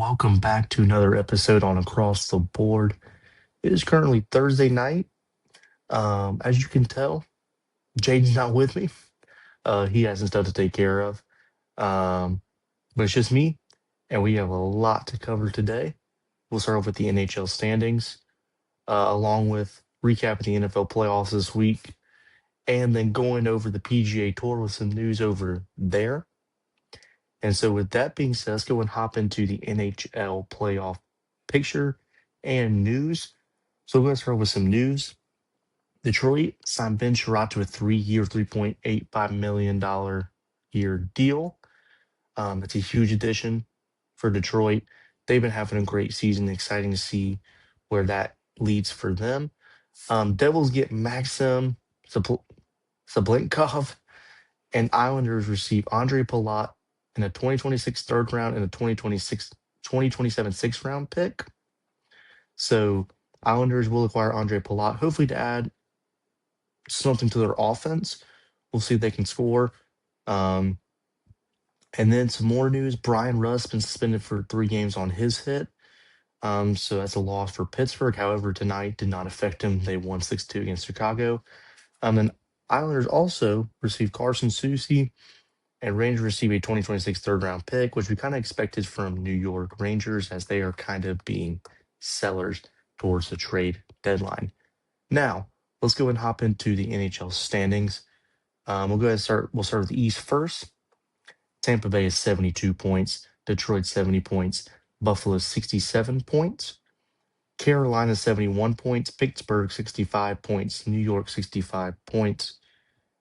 welcome back to another episode on Across the Board. It is currently Thursday night. As you can tell, Jaden's not with me. He has some stuff to take care of. Um, but it's just me, and we have a lot to cover today. We'll start off with the NHL standings, along with recapping the NFL playoffs this week, and then going over the PGA Tour with some news over there. And so, with that being said, let's go and hop into the NHL playoff picture and news. So, we're going to start with some news. Detroit signed Ben Sherratt to a 3-year, $3.85 million year deal. That's a huge addition for Detroit. They've been having a great season. Exciting to see where that leads for them. Devils get Maxim Sablenkov, and Islanders receive Andre Palat in a 2026 third round and a 2027 sixth round pick. So Islanders will acquire Andre Palat, hopefully to add something to their offense. We'll see if they can score. Um, and then some more news. Brian Russ been suspended for 3 games on his hit. So that's a loss for Pittsburgh. However, tonight did not affect him. They won 6-2 against Chicago. And Islanders also received Carson Soucy, and Rangers receive a 2026 third round pick, which we kind of expected from New York Rangers as they are kind of being sellers towards the trade deadline. Now, let's go and hop into the NHL standings. We'll go ahead and start. We'll start with the East first. Tampa Bay is 72 points, Detroit 70 points, Buffalo 67 points, Carolina 71 points, Pittsburgh 65 points, New York 65 points,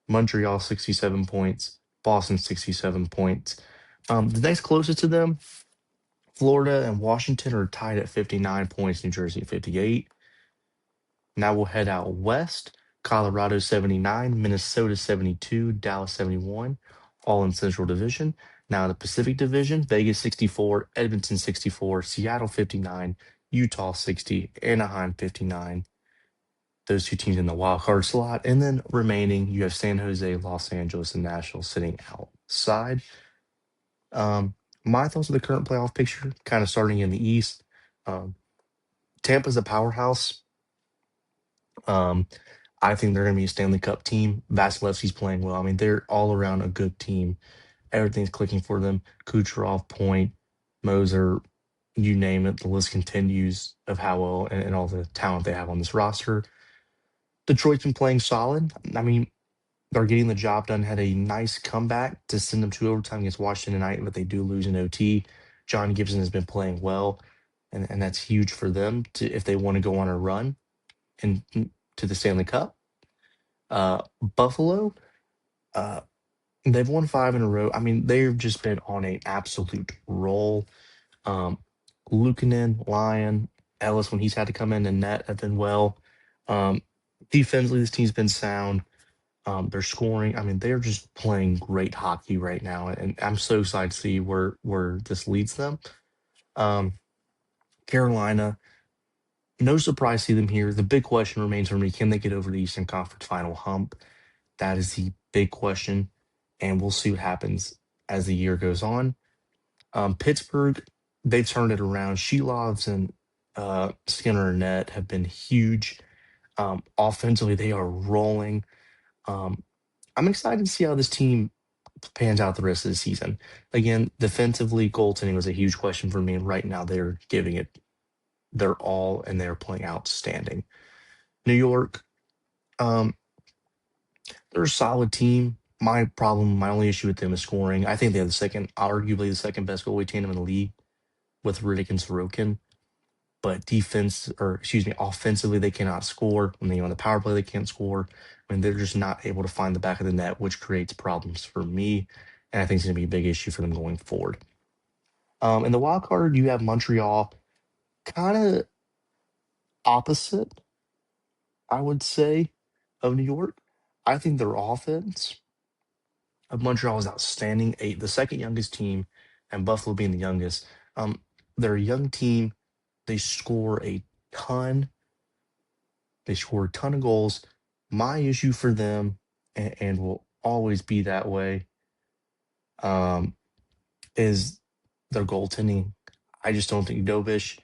Montreal 67 points, Boston 67 points. The next closest to them, Florida and Washington are tied at 59 points, New Jersey 58. Now we'll head out west. Colorado 79, Minnesota 72, Dallas 71, all in Central Division. Now in the Pacific Division, Vegas 64, Edmonton 64, Seattle 59, Utah 60, Anaheim 59. Those two teams in the wild card slot. And then remaining, you have San Jose, Los Angeles, and Nashville sitting outside. Um, my thoughts of the current playoff picture, kind of starting in the East. Um, Tampa's a powerhouse. Um, I think they're going to be a Stanley Cup team. Vasilevsky's playing well. I mean, they're all around a good team. Everything's clicking for them. Kucherov, Point, Moser, you name it. The list continues of how well and all the talent they have on this roster. Detroit's been playing solid. I mean, they're getting the job done. Had a nice comeback to send them to overtime against Washington tonight, but they do lose in OT. John Gibson has been playing well, and that's huge for them to if they want to go on a run and to the Stanley Cup. Buffalo, uh, they've won 5 in a row. I mean, they've just been on an absolute roll. Um, Luukkonen, Lyon, Ellis, when he's had to come in and net, have been well. Um, Defensively, this team's been sound. They're scoring. I mean, they're just playing great hockey right now, and I'm so excited to see where this leads them. Um, Carolina, no surprise to see them here. The big question remains for me: can they get over the Eastern Conference Final hump? That is the big question, and we'll see what happens as the year goes on. Pittsburgh, they've turned it around. Shelovs and Skinner and Net have been huge. Offensively, they are rolling. Um, I'm excited to see how this team pans out the rest of the season. Again, defensively, goaltending was a huge question for me, and right now they're giving it their all and they're playing outstanding. New York, um, they're a solid team. My only issue with them is scoring. I think they have arguably the second best goalie tandem in the league with Riddick and Sorokin. But offensively, they cannot score. When they on the power play, they can't score. I mean, they're just not able to find the back of the net, which creates problems for me. And I think it's going to be a big issue for them going forward. In the wild card, you have Montreal, kind of opposite, I would say, of New York. I think their offense of Montreal is outstanding. The second youngest team, and Buffalo being the youngest. Um, they're a young team. They score a ton. They score a ton of goals. My issue for them, and will always be that way, um, is their goaltending. I just don't think Dobish,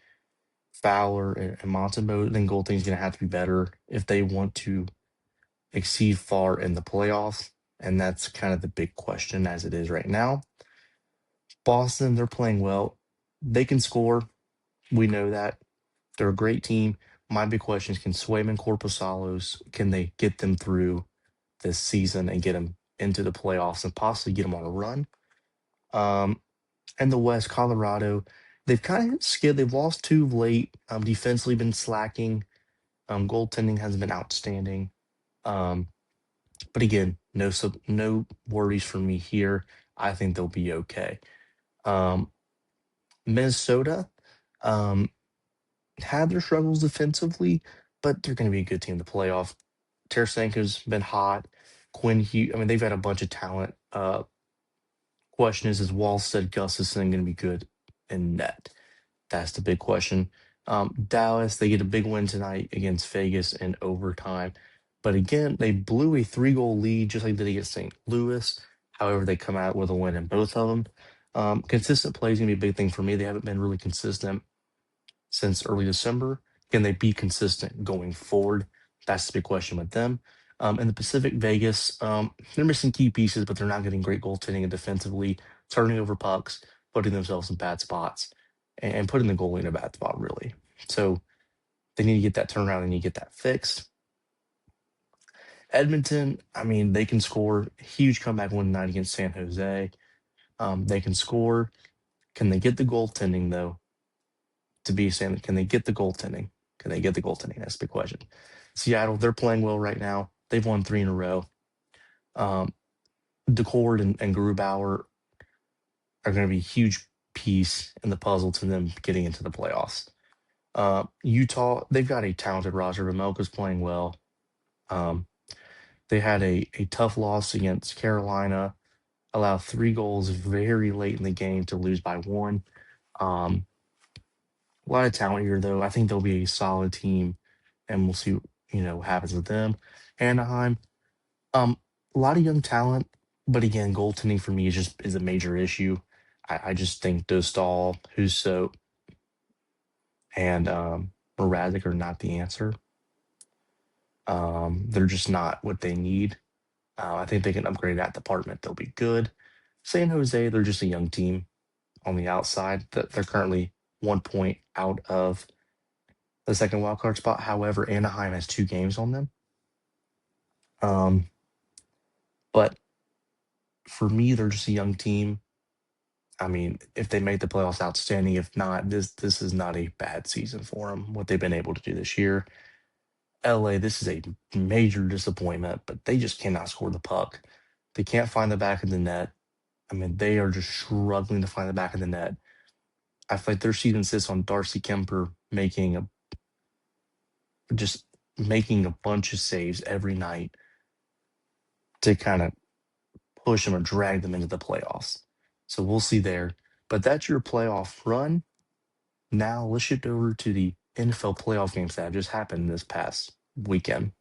Fowler, and Montembeau, then goaltending's going to have to be better if they want to exceed far in the playoffs. And that's kind of the big question as it is right now. Boston, they're playing well. They can score. We know that. They're a great team. My big question is, can Swayman, Corposalos, can they get them through this season and get them into the playoffs and possibly get them on a run? Um, and the West, Colorado, they've kind of skid. They've lost two of late. Defensively been slacking. Goaltending has been outstanding. Um, but again, no worries for me here. I think they'll be okay. Um, Minnesota um, had their struggles defensively, but they're going to be a good team to playoff. Tarasenko's been hot. Quinn Hughes, I mean, they've had a bunch of talent. Question is Wallstead Gustafson going to be good in net? That's the big question. Dallas, they get a big win tonight against Vegas in overtime. But again, they blew a 3-goal lead just like they did against St. Louis. However, they come out with a win in both of them. Consistent play is going to be a big thing for me. They haven't been really consistent since early December. Can they be consistent going forward? That's the big question with them. In the Pacific, Vegas, they're missing key pieces, but they're not getting great goaltending and defensively, turning over pucks, putting themselves in bad spots, and putting the goalie in a bad spot, really. So they need to get that turnaround. They need to get that fixed. Edmonton, I mean, they can score. Huge comeback one night against San Jose. They can score. Can they get the goaltending, though? To be saying, can they get the goaltending? Can they get the goaltending? That's the big question. Seattle, they're playing well right now. They've won 3 in a row. Um, Decord and Grubauer are going to be a huge piece in the puzzle to them getting into the playoffs. Utah, they've got a talented roster. Ramelka's playing well. Um, they had a tough loss against Carolina, allowed 3 goals very late in the game to lose by 1. Um, a lot of talent here, though. I think they'll be a solid team, and we'll see, what happens with them. Anaheim, um, a lot of young talent, but again, goaltending for me is a major issue. I just think Dostal, Husso, and Mrazek are not the answer. They're just not what they need. I think they can upgrade that department. They'll be good. San Jose, they're just a young team on the outside. That they're currently 1 point out of the second wild card spot. However, Anaheim has 2 games on them. Um, but for me, they're just a young team. I mean, if they make the playoffs, outstanding. If not, this is not a bad season for them. What they've been able to do this year. LA, this is a major disappointment, but they just cannot score the puck. They can't find the back of the net. I mean, they are just struggling to find the back of the net. I feel like their season sits on Darcy Kemper just making a bunch of saves every night to kind of push them or drag them into the playoffs. So we'll see there. But that's your playoff run. Now let's shift over to the NFL playoff games that have just happened this past weekend.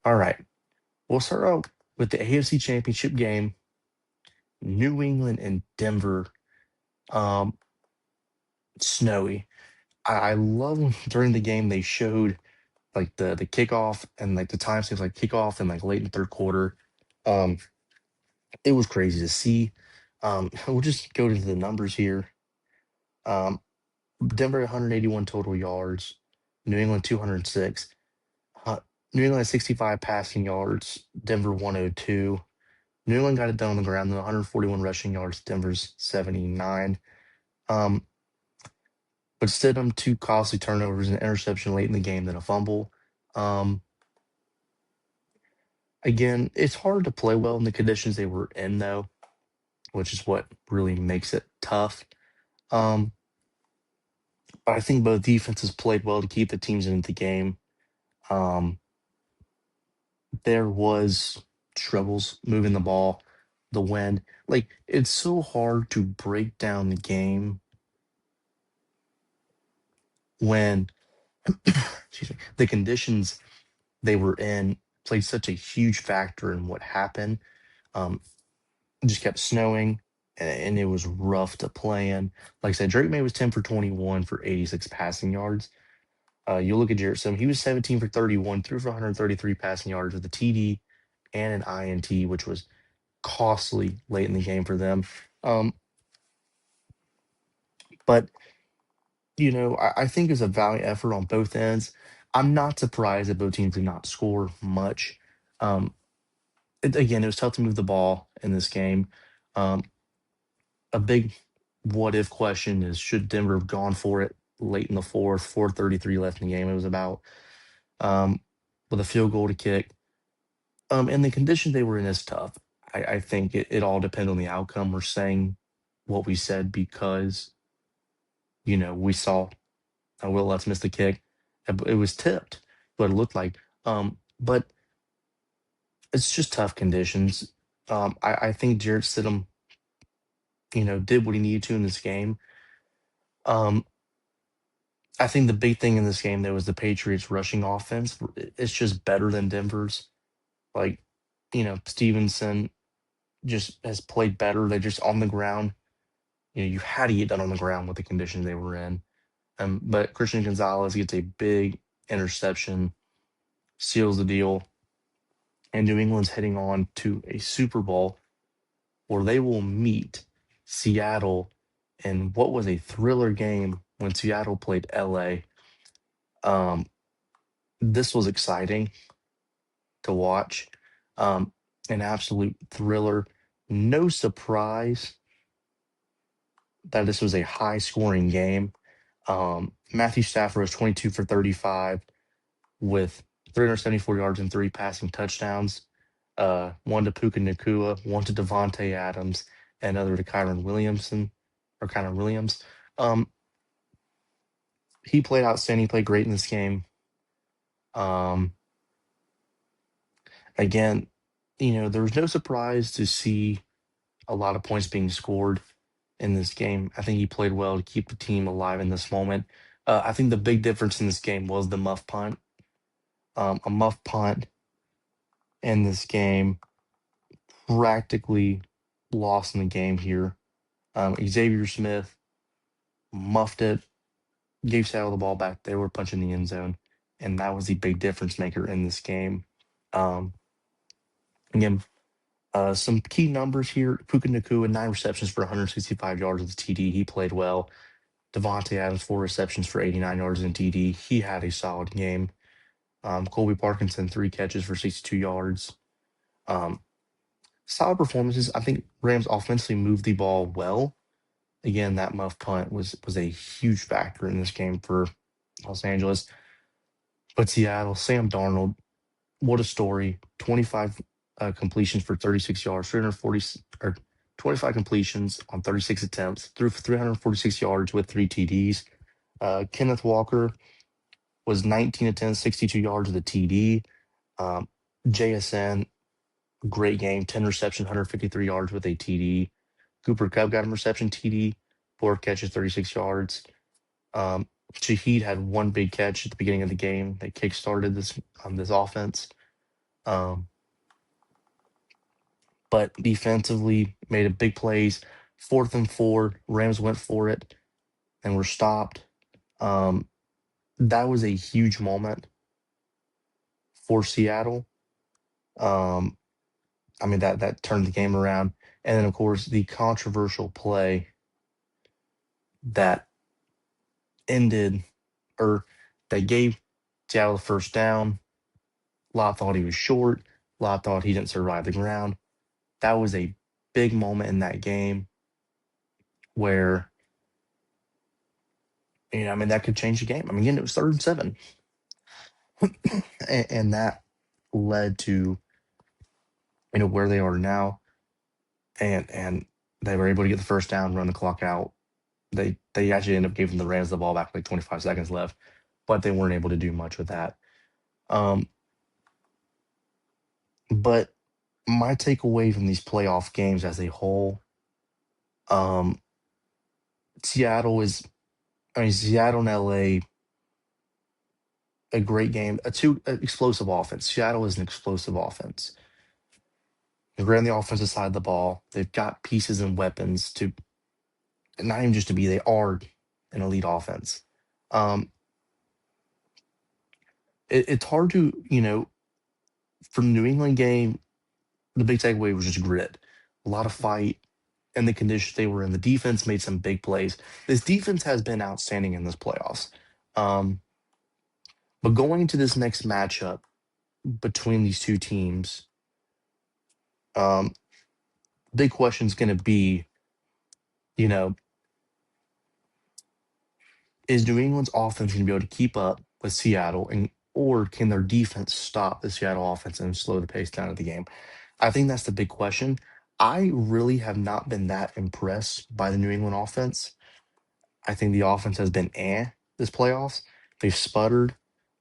All right. We'll start out with the AFC Championship game. New England and Denver. Um, Snowy. I love when during the game they showed like the kickoff and like the time saves like kickoff and like late in the third quarter. Um, it was crazy to see. We'll just go to the numbers here. Um, Denver 181 total yards, New England 206. Uh, New England had 65 passing yards, Denver 102. New England got it done on the ground, 141 rushing yards, Denver's 79. Um, but Stidham, 2 costly turnovers, an interception late in the game, then a fumble. Um, Again, it's hard to play well in the conditions they were in, though, which is what really makes it tough. Um, but I think both defenses played well to keep the teams in the game. Um, there was struggles moving the ball, the wind. Like it's so hard to break down the game when excuse me, the conditions they were in. played such a huge factor in what happened. Um, it just kept snowing, and it was rough to play in. Like I said, Drake May was 10 for 21 for 86 passing yards. You look at Jarrett Stidham, he was 17 for 31, threw for 133 passing yards with a TD and an INT, which was costly late in the game for them. Um, but I think it's a valiant effort on both ends. I'm not surprised that both teams did not score much. Um, again, it was tough to move the ball in this game. Um, a big what if question is, should Denver have gone for it late in the fourth, 4:33 left in the game? It was about um, with a field goal to kick. And the condition they were in is tough. I think it all depends on the outcome. We're saying what we said because we saw Will Lutz miss the kick. It was tipped, what it looked like. But it's just tough conditions. I think Jarrett Stidham, did what he needed to in this game. Um, I think the big thing in this game, though, was the Patriots' rushing offense. It's just better than Denver's. Like, Stevenson just has played better. They're just on the ground. You had to get done on the ground with the conditions they were in. But Christian Gonzalez gets a big interception, seals the deal, and New England's heading on to a Super Bowl where they will meet Seattle in what was a thriller game when Seattle played LA. Um, this was exciting to watch. Um, an absolute thriller. No surprise that this was a high scoring game. Matthew Stafford was 22 for 35 with 374 yards and 3 passing touchdowns. One to Puka Nakua, one to Devontae Adams, and another to Kyron Williams. Um, he played outstanding, played great in this game. Um, again, there was no surprise to see a lot of points being scored in this game. I think he played well to keep the team alive in this moment. I think the big difference in this game was the muff punt. A muff punt in this game practically lost in the game here. Xavier Smith muffed it, gave Seattle the ball back. They were punching the end zone, and that was the big difference maker in this game. Um, again, some key numbers here. Puka Nakua, 9 receptions for 165 yards with a TD. He played well. Devontae Adams, 4 receptions for 89 yards in TD. He had a solid game. Colby Parkinson, 3 catches for 62 yards. Um, solid performances. I think Rams offensively moved the ball well. Again, that muff punt was a huge factor in this game for Los Angeles. But Seattle, Sam Darnold, what a story. 25 completions for 36 yards, 340 or 25 completions on 36 attempts, threw for 346 yards with 3 TDs. Kenneth Walker was 19 attempts, 62 yards with a TD. Um, JSN, great game, 10 receptions, 153 yards with a TD. Cooper Kupp got him reception TD, 4 catches, 36 yards. Shaheed had one big catch at the beginning of the game that kickstarted this offense. Um, but defensively made a big plays. 4th and 4, Rams went for it and were stopped. Um, that was a huge moment for Seattle. Um, I mean that turned the game around. And then of course the controversial play that ended or that gave Seattle the first down. A lot thought he was short. A lot thought he didn't survive the ground. That was a big moment in that game where I mean that could change the game. I mean, again, it was 3rd and 7, and that led to where they are now, and they were able to get the first down, run the clock out. They actually ended up giving the Rams the ball back with like 25 seconds left, but they weren't able to do much with that. Um, but my takeaway from these playoff games as a whole, um, Seattle and LA a great game, a two explosive offense. Seattle is an explosive offense. They're great on the offensive side of the ball. They've got pieces and weapons to not even just to be, they are an elite offense. Um, it's hard to, from the New England game, the big takeaway was just grit, a lot of fight, and the conditions they were in. The defense made some big plays. This defense has been outstanding in this playoffs. Um, but going into this next matchup between these two teams, um, big question is going to be, you know, is New England's offense going to be able to keep up with Seattle, and or can their defense stop the Seattle offense and slow the pace down of the game? I think that's the big question. I really have not been that impressed by the New England offense. I think the offense has been this playoffs. They've sputtered.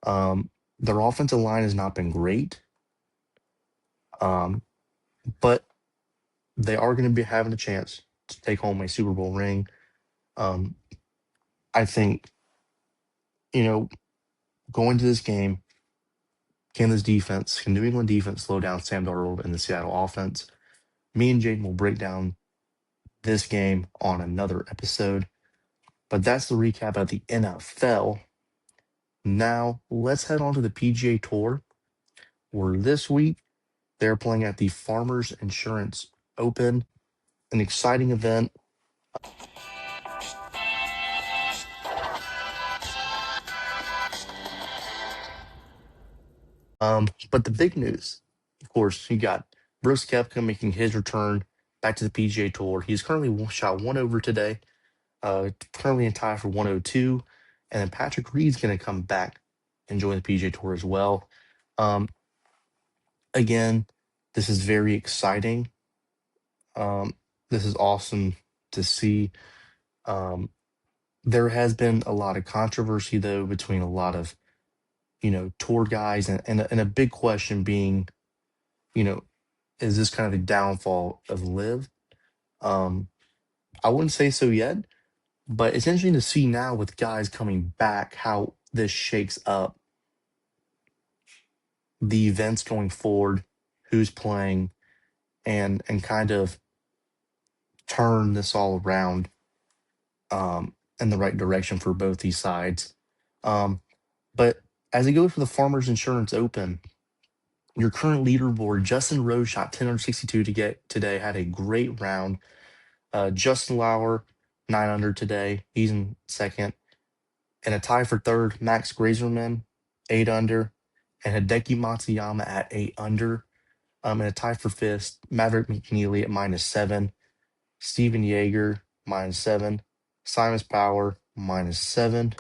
Um, their offensive line has not been great, um, but they are going to be having a chance to take home a Super Bowl ring. Um, I think, you know, going to this game, can New England defense slow down Sam Darnold and the Seattle offense? Me and Jaden will break down this game on another episode, but that's the recap of the NFL. Now, let's head on to the PGA Tour, where this week they're playing at the Farmers Insurance Open, an exciting event. But the big news, of course, you got Brooks Koepka making his return back to the PGA Tour. He's currently shot one over today, currently in tie for 102. And then Patrick Reed's going to come back and join the PGA Tour as well. Um, again, this is very exciting. Um, this is awesome to see. Um, there has been a lot of controversy, though, between a lot of, tour guys, and a big question being, you know, is this kind of the downfall of Live? Um, I wouldn't say so yet, but it's interesting to see now with guys coming back how this shakes up the events going forward, who's playing, and kind of turn this all around in the right direction for both these sides. Um, but as it goes for the Farmers Insurance Open, your current leaderboard, Justin Rose shot 1062 to get today, had a great round. Justin Lauer, 9 under today. He's in second. And a tie for third, Max Grazerman, 8 under. And Hideki Matsuyama at 8 under. And a tie for fifth, Maverick McNeely at -7. Steven Yeager, -7. Simus Power, -7.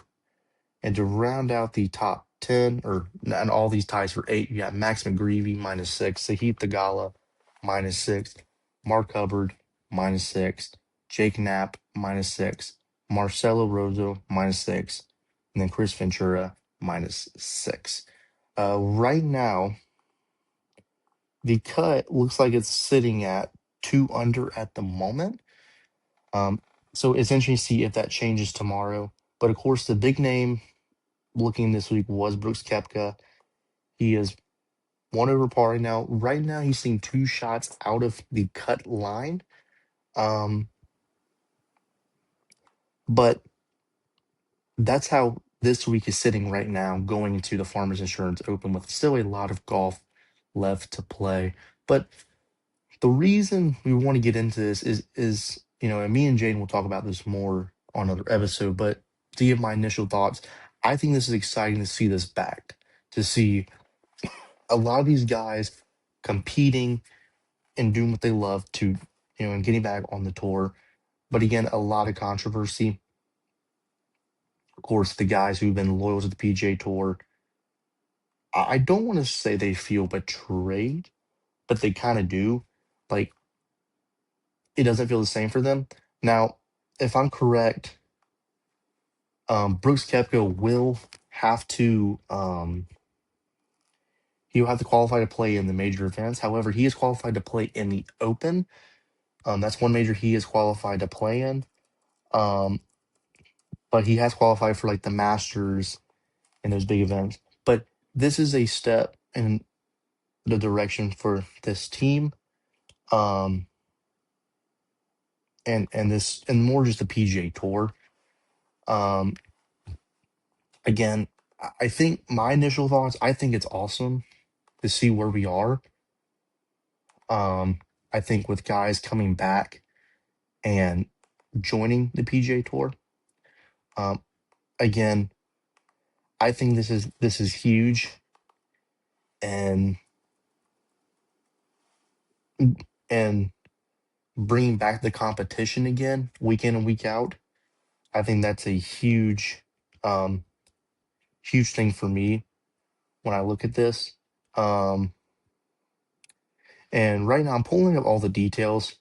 And to round out the top 10, and all these ties for 8, you got Max McGreevy, -6. Sahith Theegala, -6. Mark Hubbard, -6. Jake Knapp, -6. Marcelo Rozo, -6. And then Chris Ventura, -6. Right now, the cut looks like it's sitting at 2 under at the moment. So it's interesting to see if that changes tomorrow. But of course, the big name looking this week was Brooks Koepka. He is 1 over par right now. Right now, he's seeing 2 shots out of the cut line. Um, but that's how this week is sitting right now, going into the Farmers Insurance Open with still a lot of golf left to play. But the reason we want to get into this is and me and Jane will talk about this more on another episode, but to give my initial thoughts, I think this is exciting to see this back, to see a lot of these guys competing and doing what they love to, and getting back on the tour. But again, a lot of controversy. Of course, the guys who've been loyal to the PGA Tour, I don't want to say they feel betrayed, but they kind of do. Like, it doesn't feel the same for them. Now, if I'm correct, Brooks Koepka will have to he'll have to qualify to play in the major events. However, he is qualified to play in the Open. That's one major he is qualified to play in. Um, but he has qualified for like the Masters and those big events. this is a step in the direction for this team, um, and this and more just the PGA Tour. Um, again, I think my initial thoughts. I think it's awesome to see where we are. Um, I think with guys coming back and joining the PGA Tour. Um, again, I think this is huge, and and bringing back the competition again, week in and week out. I think that's a um, huge thing for me when I look at this. Um, and right now, I'm pulling up all the details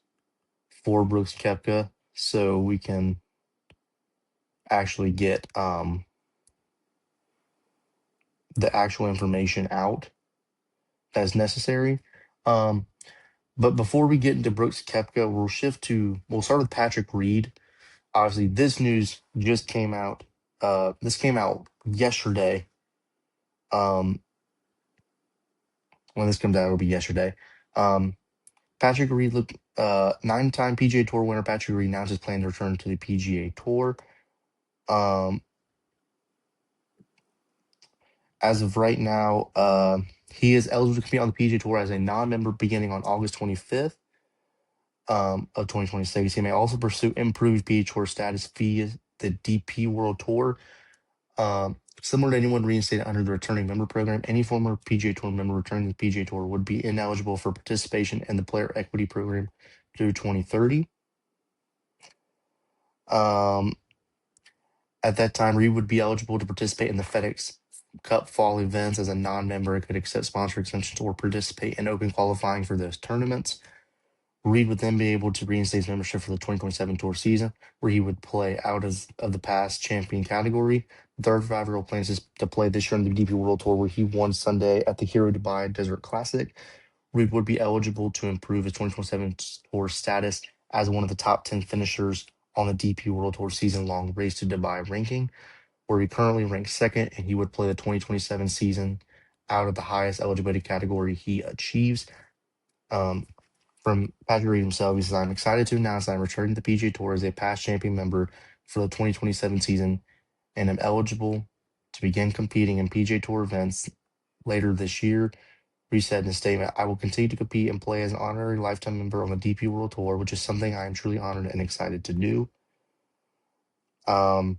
for Brooks Koepka so we can actually get the actual information out that's necessary. Um, but before we get into Brooks Koepka, we'll start with Patrick Reed. Obviously, this news just came out. This came out yesterday. Um, when this comes out, it'll be yesterday. Um, Patrick Reed looked nine-time PGA Tour winner. Patrick Reed announced his plan to return to the PGA Tour. Um, as of right now, he is eligible to compete on the PGA Tour as a non-member beginning on August 25th of 2026. He may also pursue improved PGA Tour status via the DP World Tour. Similar to anyone reinstated under the returning member program, any former PGA Tour member returning to the PGA Tour would be ineligible for participation in the player equity program through 2030. Um, at that time, Reed would be eligible to participate in the FedEx Cup fall events as a non-member and could accept sponsor extensions or participate in open qualifying for those tournaments. Reed would then be able to reinstate his membership for the 2027 tour season, where he would play out of the past champion category. The 35-year-old plans to play this year on the DP World Tour, where he won Sunday at the Hero Dubai Desert Classic. Reed would be eligible to improve his 2027 tour status as one of the top 10 finishers on the DP World Tour season-long Race to Dubai ranking, where he currently ranks second, and he would play the 2027 season out of the highest eligibility category he achieves. Um, from Patrick Reed himself, he says, I'm excited to announce that I'm returning to the PGA Tour as a past champion member for the 2027 season and am eligible to begin competing in PGA Tour events later this year. Reed said in a statement, I will continue to compete and play as an honorary lifetime member on the DP World Tour, which is something I am truly honored and excited to do. Um,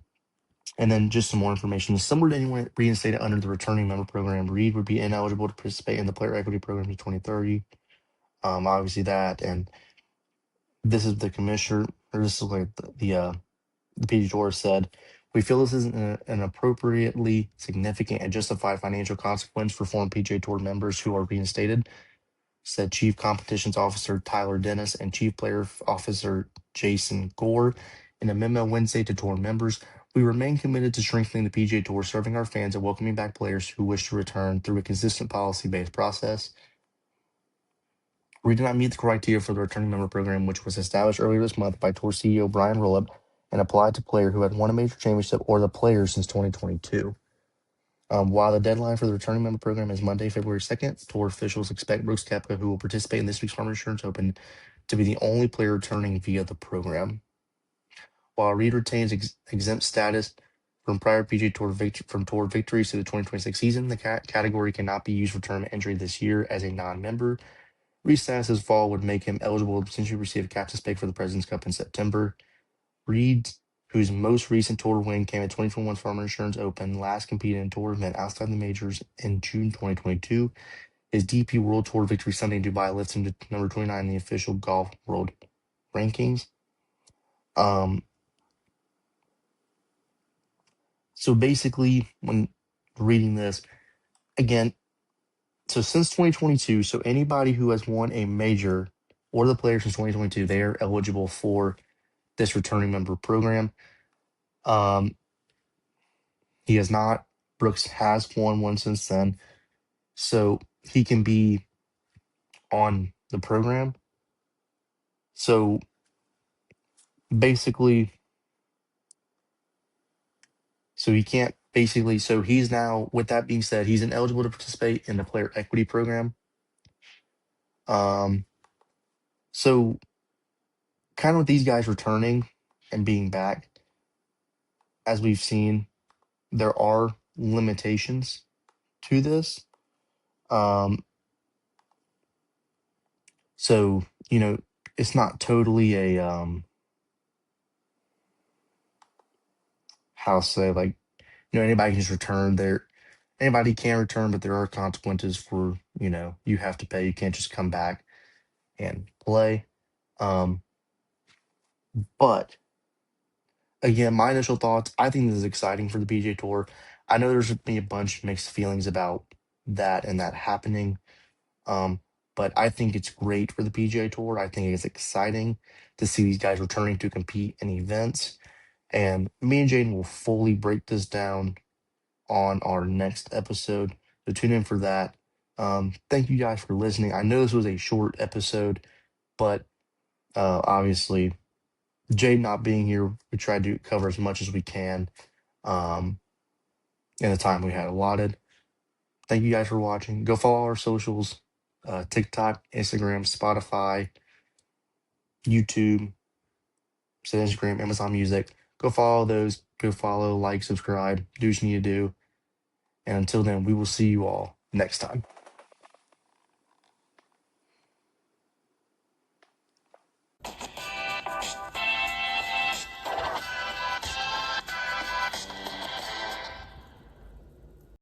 and then just some more information. Similar to anyone reinstated under the returning member program, Reed would be ineligible to participate in the player equity program in 2030. Obviously that, and this is the commissioner, or this is like the PGA Tour said, we feel this is an appropriately significant and justified financial consequence for former PGA Tour members who are reinstated, said Chief Competitions Officer Tyler Dennis and Chief Player Officer Jason Gore in a memo Wednesday to tour members. We remain committed to strengthening the PGA Tour, serving our fans, and welcoming back players who wish to return through a consistent policy-based process. We did not meet the criteria for the returning member program, which was established earlier this month by Tour CEO Brian Rowland and applied to player who had won a major championship or the players since 2022. While the deadline for the returning member program is Monday, February 2nd, Tour officials expect Brooks Koepka, who will participate in this week's Farmers Insurance Open, to be the only player returning via the program. While Reed retains exempt status from prior PGA Tour from Tour victories to the 2026 season, the category cannot be used for tournament entry this year as a non-member. Reed's status this fall would make him eligible to potentially receive a captain's pick for the President's Cup in September. Reed, whose most recent tour win came at 2021 Farmer Insurance Open, last competed in a tour event outside the majors in June 2022. His DP World Tour victory Sunday in Dubai lifts him to number 29 in the official golf world rankings. Um, so basically, when reading this, again, so since 2022, so anybody who has won a major or the players since 2022, they are eligible for this returning member program. Um, he has not. Brooks has won one since then, so he can be on the program. So basically, so he can't basically, so he's now, with that being said, he's ineligible to participate in the player equity program. Um, so kind of with these guys returning and being back, as we've seen, there are limitations to this. Um, so it's not totally a how to say, like, anybody can just return there. Anybody can return, but there are consequences for, you have to pay. You can't just come back and play. Um, but again, my initial thoughts, I think this is exciting for the PGA Tour. I know there's been a bunch of mixed feelings about that and that happening. Um, but I think it's great for the PGA Tour. I think it's exciting to see these guys returning to compete in events. And me and Jaden will fully break this down on our next episode. So tune in for that. Thank you guys for listening. I know this was a short episode, but obviously, Jade not being here, we tried to cover as much as we can um, in the time we had allotted. Thank you guys for watching. Go follow our socials, TikTok, Instagram, Spotify, YouTube, so Instagram, Amazon Music. Go follow those. Go follow, like, subscribe, do what you need to do. And until then, we will see you all next time.